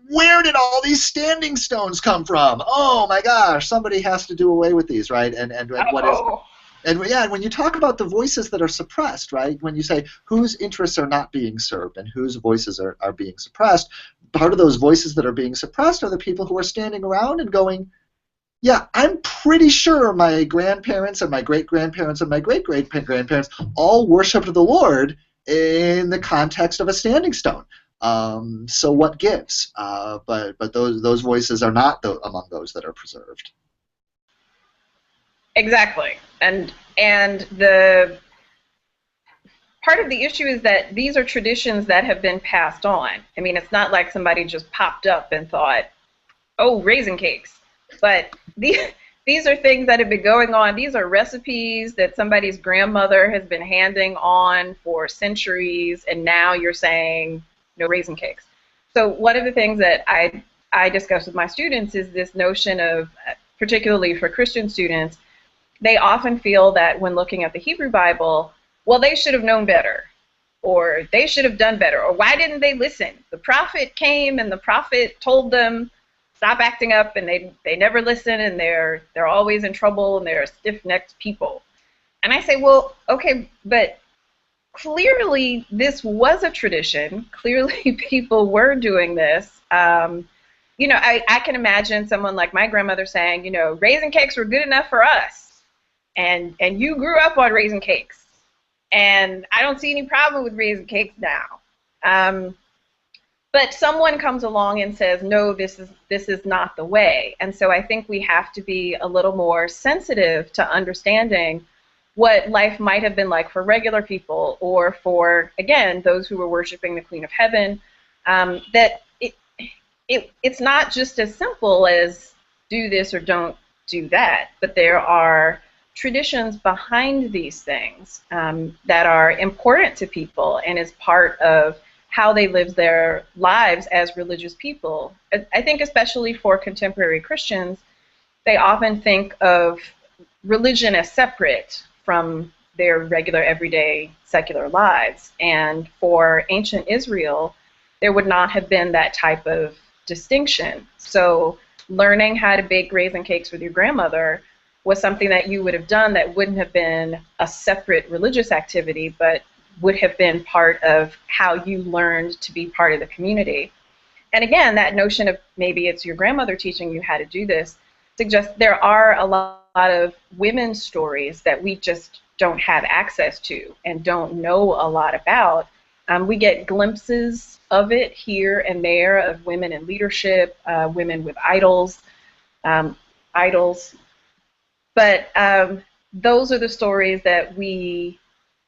Where did all these standing stones come from? Oh my gosh, somebody has to do away with these, right? And what is... And yeah, when you talk about the voices that are suppressed, right, when you say whose interests are not being served and whose voices are being suppressed, part of those voices that are being suppressed are the people who are standing around and going, yeah, I'm pretty sure my grandparents and my great-grandparents and my great-great-grandparents all worshipped the Lord in the context of a standing stone. So what gives? But those voices are not among those that are preserved. Exactly, and the part of the issue is that these are traditions that have been passed on. I mean, it's not like somebody just popped up and thought, oh, raisin cakes. But these are things that have been going on. These are recipes that somebody's grandmother has been handing on for centuries, and now you're saying no raisin cakes. So one of the things that I discuss with my students is this notion of, particularly for Christian students, they often feel that when looking at the Hebrew Bible, well, they should have known better, or they should have done better, or why didn't they listen? The prophet came and the prophet told them, stop acting up, and they never listen, and they're always in trouble, and they're stiff-necked people. And I say, well, okay, but clearly this was a tradition. Clearly people were doing this. You know, I can imagine someone like my grandmother saying, you know, raisin cakes were good enough for us, and you grew up on raisin cakes. And I don't see any problem with raisin cakes now. But someone comes along and says, no, this is not the way. And so I think we have to be a little more sensitive to understanding what life might have been like for regular people, or for, again, those who were worshiping the Queen of Heaven, that it's not just as simple as do this or don't do that, but there are traditions behind these things that are important to people and is part of how they live their lives as religious people. I think especially for contemporary Christians, they often think of religion as separate from their regular, everyday, secular lives. And for ancient Israel, there would not have been that type of distinction. So learning how to bake raisin cakes with your grandmother was something that you would have done that wouldn't have been a separate religious activity, but would have been part of how you learned to be part of the community. And again, that notion of maybe it's your grandmother teaching you how to do this suggests there are a lot of women's stories that we just don't have access to and don't know a lot about. We get glimpses of it here and there of women in leadership, women with idols. But those are the stories that we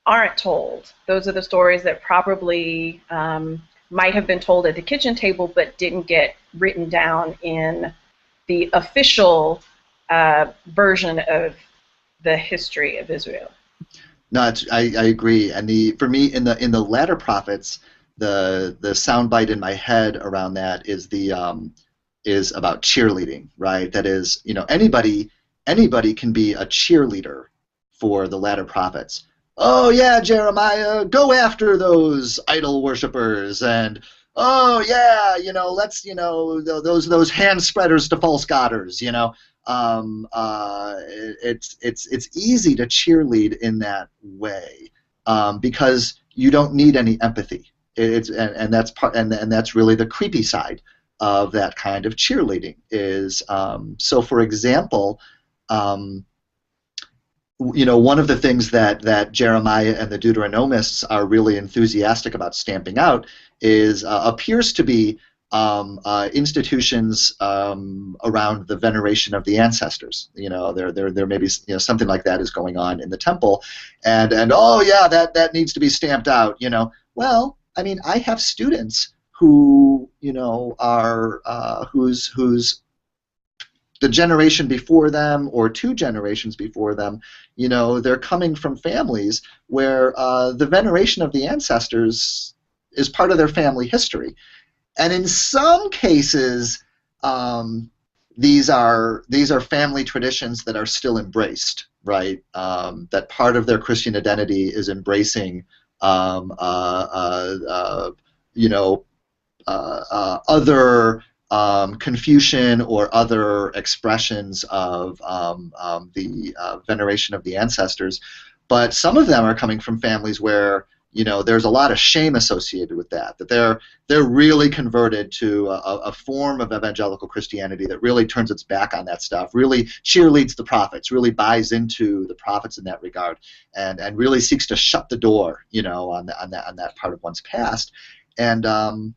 aren't told. Those are the stories that probably might have been told at the kitchen table but didn't get written down in the official version of the history of Israel. No, I agree. And for me, in the latter prophets, the soundbite in my head around that is is about cheerleading, right? That is, you know, anybody can be a cheerleader for the latter prophets. Oh yeah, Jeremiah, go after those idol worshippers, and oh yeah, you know, let's, you know, those hand spreaders to false godders, you know. It's easy to cheerlead in that way because you don't need any empathy. And that's really the creepy side of that kind of cheerleading. Is so, for example, you know, one of the things that Jeremiah and the Deuteronomists are really enthusiastic about stamping out appears to be institutions around the veneration of the ancestors. You know, there may be, you know, something like that is going on in the temple, and oh yeah, that needs to be stamped out. You know, well, I mean, I have students who, you know, are whose the generation before them or two generations before them, you know, they're coming from families where the veneration of the ancestors is part of their family history. And in some cases, these are family traditions that are still embraced, right? That part of their Christian identity is embracing, you know, other Confucian or other expressions of the veneration of the ancestors. But some of them are coming from families where, you know, there's a lot of shame associated with that they're really converted to a form of evangelical Christianity that really turns its back on that stuff, really cheerleads the prophets, really buys into the prophets in that regard, and really seeks to shut the door, you know, on that part of one's past. And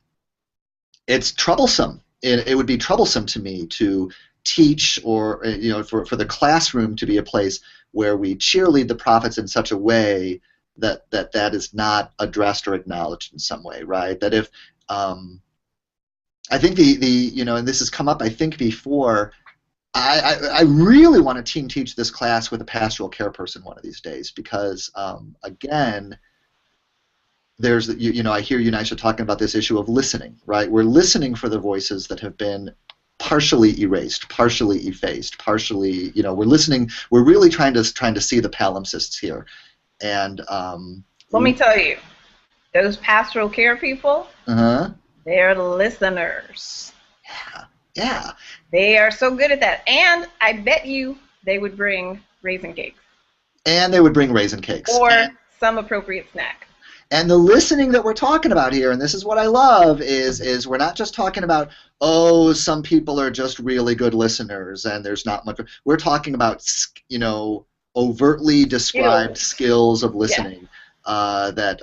it's troublesome. It would be troublesome to me to teach, or, you know, for the classroom to be a place where we cheerlead the prophets in such a way that is not addressed or acknowledged in some way, right? That if I think and this has come up I think before. I really want to teach this class with a pastoral care person one of these days because again, there's I hear you, Nisha, talking about this issue of listening, right? We're listening for the voices that have been partially erased, partially effaced, partially, we're listening. We're really trying to see the palimpsests here, and let me tell you, those pastoral care people, they're listeners. Yeah. They are so good at that, and I bet you they would bring raisin cakes. And they would bring raisin cakes. Or some appropriate snack. And the listening that we're talking about here, and this is what I love, is we're not just talking about, some people are just really good listeners and there's not much. We're talking about, overtly described skills of listening. That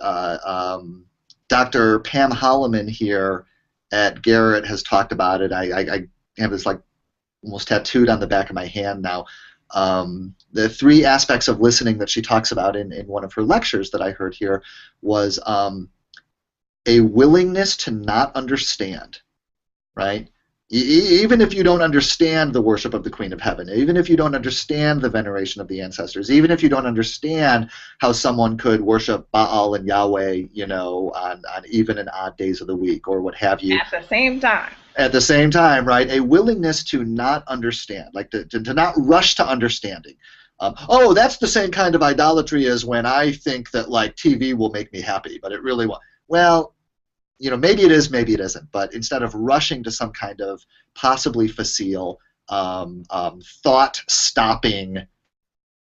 Dr. Pam Holloman here at Garrett has talked about it. I have this almost tattooed on the back of my hand now. The 3 aspects of listening that she talks about in one of her lectures that I heard here was a willingness to not understand, right? Even if you don't understand the worship of the Queen of Heaven, even if you don't understand the veneration of the ancestors, even if you don't understand how someone could worship Baal and Yahweh, on even and odd days of the week or what have you. At the same time. At the same time, right? A willingness to not understand, to not rush to understanding. That's the same kind of idolatry as when I think that TV will make me happy, but it really won't. Well, maybe it is, maybe it isn't. But instead of rushing to some kind of possibly facile, thought-stopping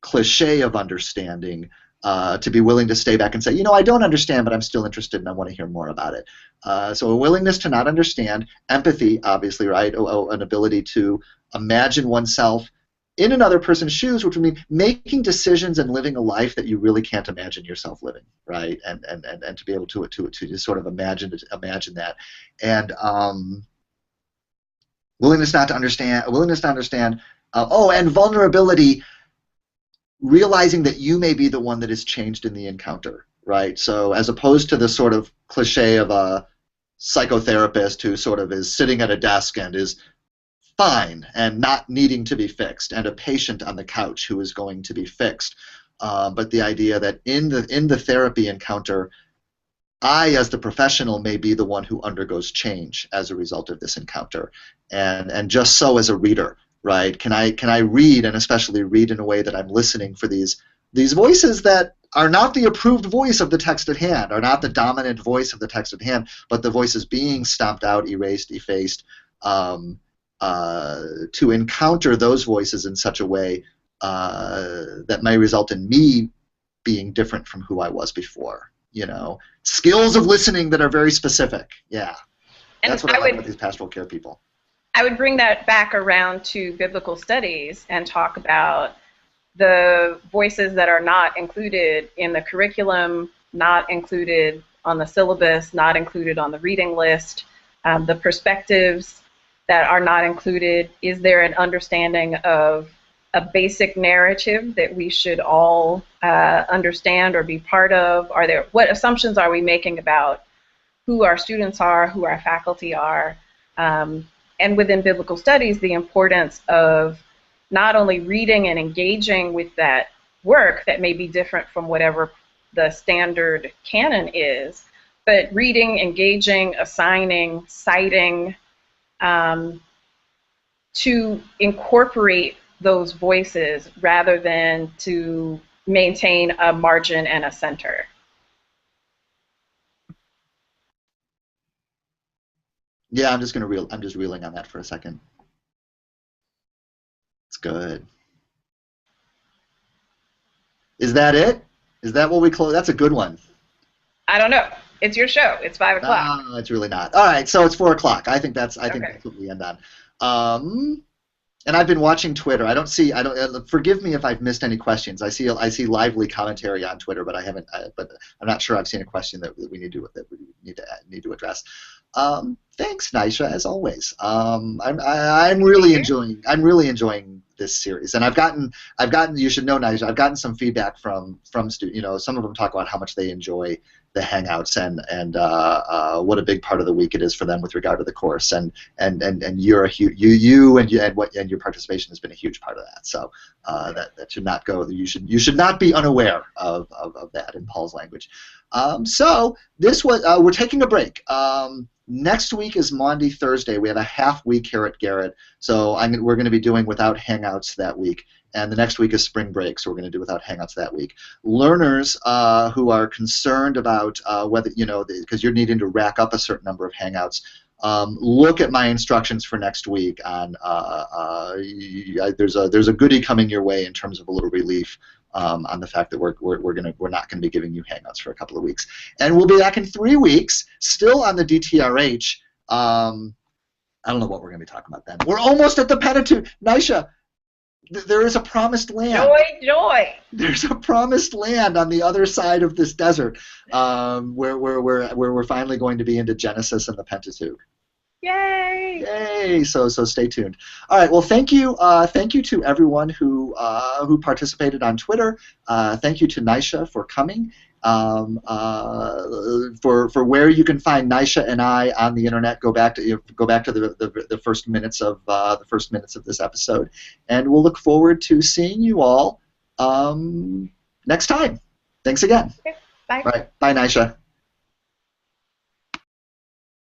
cliche of understanding, to be willing to stay back and say, I don't understand, but I'm still interested and I want to hear more about it. So a willingness to not understand, empathy, obviously, right? An ability to imagine oneself in another person's shoes, which would mean making decisions and living a life that you really can't imagine yourself living, right? And to be able to just sort of imagine that, and willingness to understand, and vulnerability, realizing that you may be the one that is changed in the encounter, right? So as opposed to the sort of cliche of a psychotherapist who sort of is sitting at a desk and is fine and not needing to be fixed, and a patient on the couch who is going to be fixed. But the idea that in the therapy encounter, I, as the professional, may be the one who undergoes change as a result of this encounter, and just so as a reader, right? Can I read, and especially read in a way that I'm listening for these voices that are not the approved voice of the text at hand, are not the dominant voice of the text at hand, but the voices being stomped out, erased, effaced. To encounter those voices in such a way that may result in me being different from who I was before. Skills of listening that are very specific. Yeah, and that's what I like about these pastoral care people. I would bring that back around to biblical studies and talk about the voices that are not included in the curriculum, not included on the syllabus, not included on the reading list, the perspectives that are not included. Is there an understanding of a basic narrative that we should all understand or be part of? What assumptions are we making about who our students are, who our faculty are? And within biblical studies, the importance of not only reading and engaging with that work that may be different from whatever the standard canon is, but reading, engaging, assigning, citing, to incorporate those voices rather than to maintain a margin and a center. Yeah, I'm just reeling on that for a second. It's good. Is that it? Is that what we close? That's a good one. I don't know. It's your show. It's 5 o'clock. No, it's really not. All right, so it's 4 o'clock. I think that's what we end on. And I've been watching Twitter. Forgive me if I've missed any questions. I see lively commentary on Twitter, but I haven't. But I'm not sure I've seen a question that we need to address. Thanks, Nisha, as always. I'm really enjoying this series. And I've gotten you should know, Nigel, I've gotten some feedback from students. Some of them talk about how much they enjoy the Hangouts and what a big part of the week it is for them with regard to the course. And you're a you and your participation has been a huge part of that. So that should not go. You should not be unaware of that in Paul's language. So this was we're taking a break. Next week is Maundy Thursday. We have a half week here at Garrett, so we're going to be doing without Hangouts that week. And the next week is spring break, so we're going to do without Hangouts that week. Learners who are concerned about whether, because you're needing to rack up a certain number of Hangouts, look at my instructions for next week. On there's a goodie coming your way in terms of a little relief on the fact that we're not going to be giving you Hangouts for a couple of weeks, and we'll be back in 3 weeks, still on the DtrH. I don't know what we're going to be talking about then. We're almost at the Pentateuch, Nisha. There is a promised land. Joy, joy. There's a promised land on the other side of this desert, where we're finally going to be into Genesis and the Pentateuch. Yay! Yay! So stay tuned. All right. Well, thank you to everyone who participated on Twitter. Thank you to Nisha for coming. For where you can find Nisha and I on the internet, go back to the first minutes of this episode, and we'll look forward to seeing you all next time. Thanks again. Okay, bye. All right. Bye, Nisha.